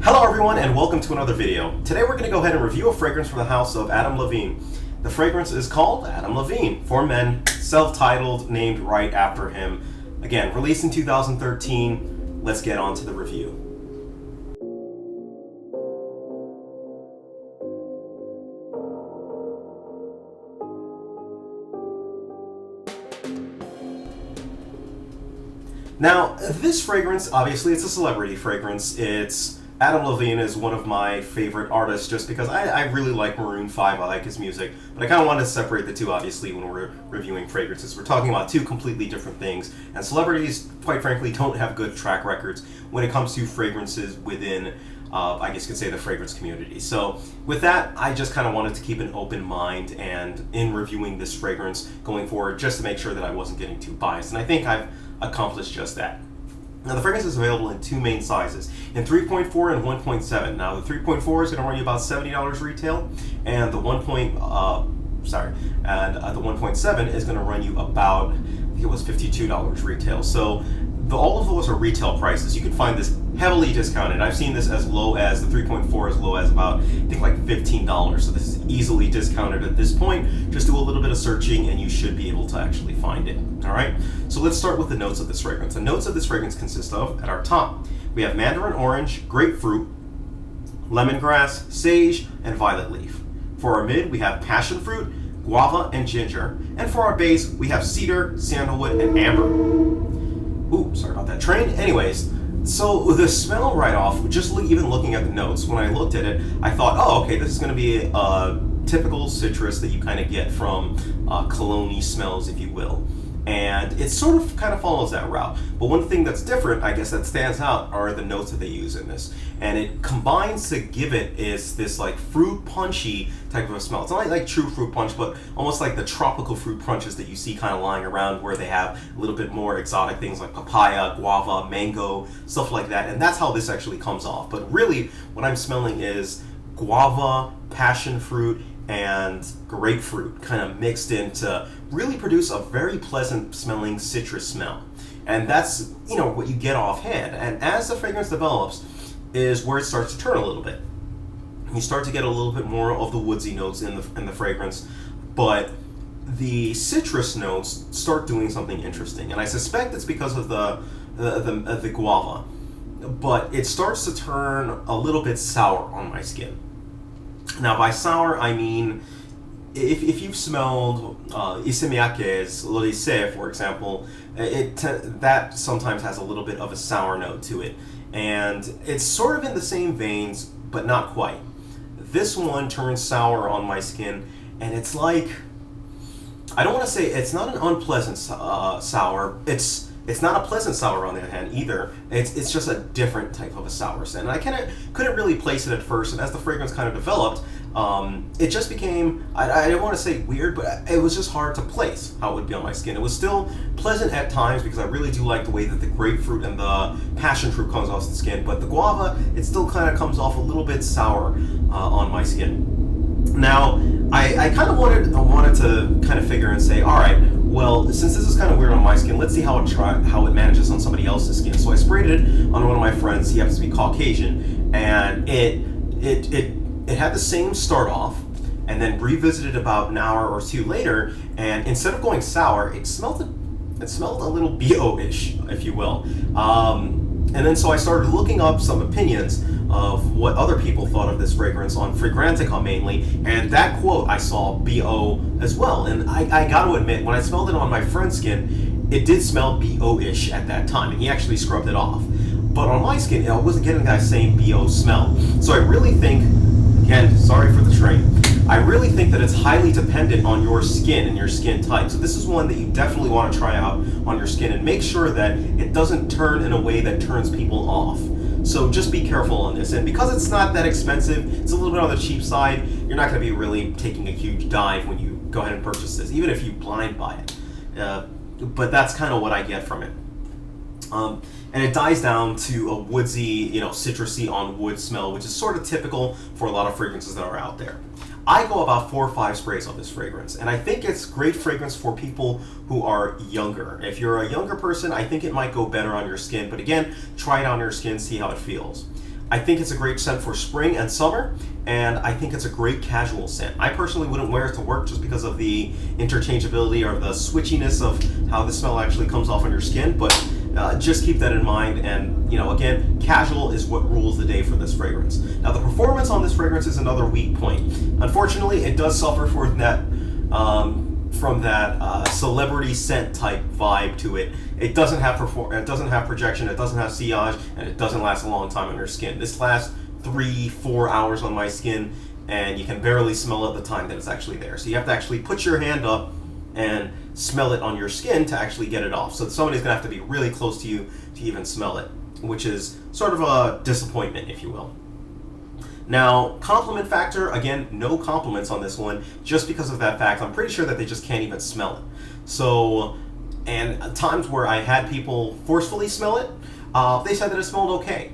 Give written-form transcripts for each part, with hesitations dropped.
Hello everyone and welcome to another video. Today we're going to go ahead and review a fragrance from the house of Adam Levine. The fragrance is called Adam Levine for men, self-titled, named right after him. Again, released in 2013. Let's get on to the review. Now, this fragrance, obviously it's a celebrity fragrance. Adam Levine is one of my favorite artists just because I really like Maroon 5, I like his music, but I kind of wanted to separate the two, obviously, when we're reviewing fragrances. We're talking about two completely different things, and celebrities, quite frankly, don't have good track records when it comes to fragrances within, I guess you could say, the fragrance community. So with that, I just kind of wanted to keep an open mind and in reviewing this fragrance going forward, just to make sure that I wasn't getting too biased, and I think I've accomplished just that. Now the fragrance is available in two main sizes, in 3.4 and 1.7. Now the 3.4 is going to run you about $70 retail, and the 1.7 is going to run you about, I think it was $52 retail. So all of those are retail prices. You can find this heavily discounted. I've seen this as low as, the 3.4 as low as about, I think like $15. So this is easily discounted at this point. Just do a little bit of searching and you should be able to actually find it. Alright, so let's start with the notes of this fragrance. The notes of this fragrance consist of, at our top, we have mandarin orange, grapefruit, lemongrass, sage, and violet leaf. For our mid, we have passion fruit, guava, and ginger. And for our base, we have cedar, sandalwood, and amber. Ooh, sorry about that train. Anyways, so the smell right off, just even looking at the notes, when I looked at it, I thought, oh, okay, this is going to be a typical citrus that you kind of get from cologne-y smells, if you will. And it sort of kind of follows that route. But one thing that's different, I guess, that stands out are the notes that they use in this. And it combines to give it is this like fruit punchy type of a smell. It's not like true fruit punch, but almost like the tropical fruit punches that you see kind of lying around where they have a little bit more exotic things like papaya, guava, mango, stuff like that. And that's how this actually comes off. But really, what I'm smelling is guava, passion fruit, and grapefruit kind of mixed in to really produce a very pleasant smelling citrus smell. And that's, what you get offhand. And as the fragrance develops is where it starts to turn a little bit. You start to get a little bit more of the woodsy notes in the fragrance, but the citrus notes start doing something interesting. And I suspect it's because of the guava, but it starts to turn a little bit sour on my skin. Now, by sour, I mean, if you've smelled Isemiake's L'Odyssée, for example, that sometimes has a little bit of a sour note to it. And it's sort of in the same veins, but not quite. This one turns sour on my skin, and it's like, I don't want to say, it's not an unpleasant sour. It's not a pleasant sour on the other hand either. It's just a different type of a sour scent. And I couldn't really place it at first, and as the fragrance kind of developed, it just became, I don't want to say weird, but it was just hard to place how it would be on my skin. It was still pleasant at times because I really do like the way that the grapefruit and the passion fruit comes off the skin, but the guava, it still kind of comes off a little bit sour on my skin. Now, I kind of wanted to kind of figure and say, all right, well, since this is kind of weird on my skin, let's see how it manages on somebody else's skin. So I sprayed it on one of my friends. He happens to be Caucasian, and it had the same start off, and then revisited about an hour or two later, and instead of going sour, it smelled a little BO-ish, if you will. And then so I started looking up some opinions of what other people thought of this fragrance on Fragrantica mainly, and that quote I saw BO as well. And I got to admit, when I smelled it on my friend's skin, it did smell BO-ish at that time, and he actually scrubbed it off. But on my skin, I wasn't getting that same BO smell. So I really think, again, sorry for the train, I really think that it's highly dependent on your skin and your skin type. So this is one that you definitely want to try out on your skin and make sure that it doesn't turn in a way that turns people off. So just be careful on this. And because it's not that expensive, it's a little bit on the cheap side, you're not going to be really taking a huge dive when you go ahead and purchase this, even if you blind buy it. But that's kind of what I get from it. And it dies down to a woodsy, citrusy on wood smell, which is sort of typical for a lot of fragrances that are out there. I go about 4 or 5 sprays on this fragrance, and I think it's great fragrance for people who are younger. If you're a younger person, I think it might go better on your skin, but again, try it on your skin, see how it feels. I think it's a great scent for spring and summer, and I think it's a great casual scent. I personally wouldn't wear it to work just because of the interchangeability or the switchiness of how the smell actually comes off on your skin, but just keep that in mind. And again, casual is what rules the day for this fragrance. Now, the performance on this fragrance is another weak point. Unfortunately, it does suffer from that celebrity scent type vibe to it. It doesn't have it doesn't have projection, it doesn't have sillage, and it doesn't last a long time on your skin. This lasts 3-4 hours on my skin, and you can barely smell it the time that it's actually there. So you have to actually put your hand up and smell it on your skin to actually get it off. So somebody's gonna have to be really close to you to even smell it, which is sort of a disappointment, if you will. Now, compliment factor, again, no compliments on this one, just because of that fact. I'm pretty sure that they just can't even smell it. So, and times where I had people forcefully smell it, they said that it smelled okay.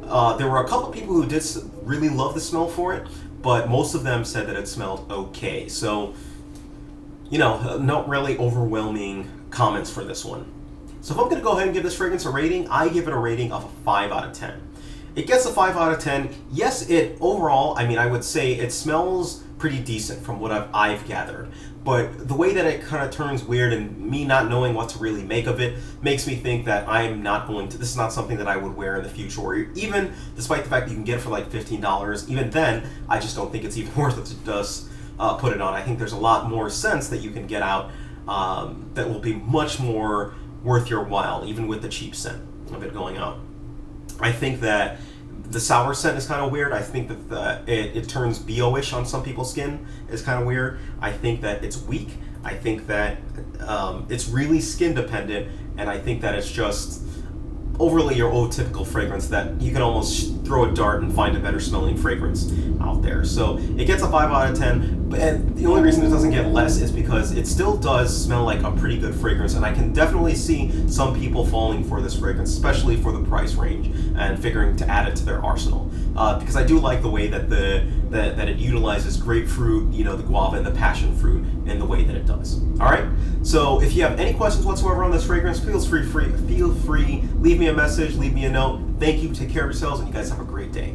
There were a couple of people who did really love the smell for it, but most of them said that it smelled okay. So, not really overwhelming comments for this one. So if I'm going to go ahead and give this fragrance a rating, I give it a rating of a 5 out of 10. It gets a 5 out of 10. Yes, overall, I would say it smells pretty decent from what I've gathered. But the way that it kind of turns weird and me not knowing what to really make of it makes me think that this is not something that I would wear in the future. Or even, despite the fact that you can get it for like $15, even then, I just don't think it's even worth it to just put it on. I think there's a lot more scents that you can get out that will be much more worth your while, even with the cheap scent of it going out. I think that the sour scent is kind of weird. I think that it turns BO-ish on some people's skin is kind of weird. I think that it's weak. I think that it's really skin dependent, and I think that it's just overly your old typical fragrance that you can almost throw a dart and find a better smelling fragrance out there. So it gets a 5 out of 10, and the only reason it doesn't get less is because it still does smell like a pretty good fragrance, and I can definitely see some people falling for this fragrance, especially for the price range and figuring to add it to their arsenal. Because I do like the way that that it utilizes grapefruit, the guava and the passion fruit in the way that it does. All right. So if you have any questions whatsoever on this fragrance, feel free, leave me a message, leave me a note. Thank you. Take care of yourselves, and you guys have a great day.